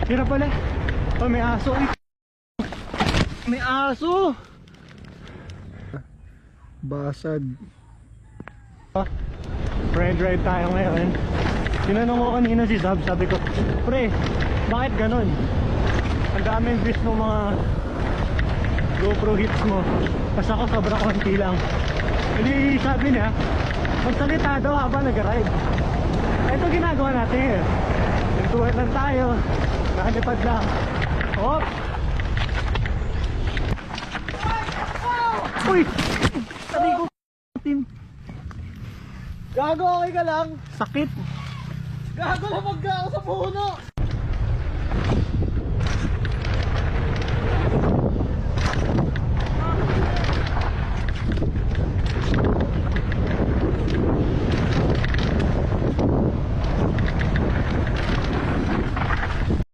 Hirap pala. Oh, may aso. May aso. Basag. Friend ride tayo ngayon. Tinanong ko kanina si Zab, sabi ko, pre, bakit ganon? Ang daming views ng mga GoPro hits mo. Tapos ako sobra konti lang. Hindi sabi niya, magsalita daw habang nag-ride. Ito ginagawa natin. Nagtuwan lang tayo. Nakalipad lang. Hop! Uy! Sabi ko, Gago, okay ka lang? sakit. Gago, lamag ka ako sa puno.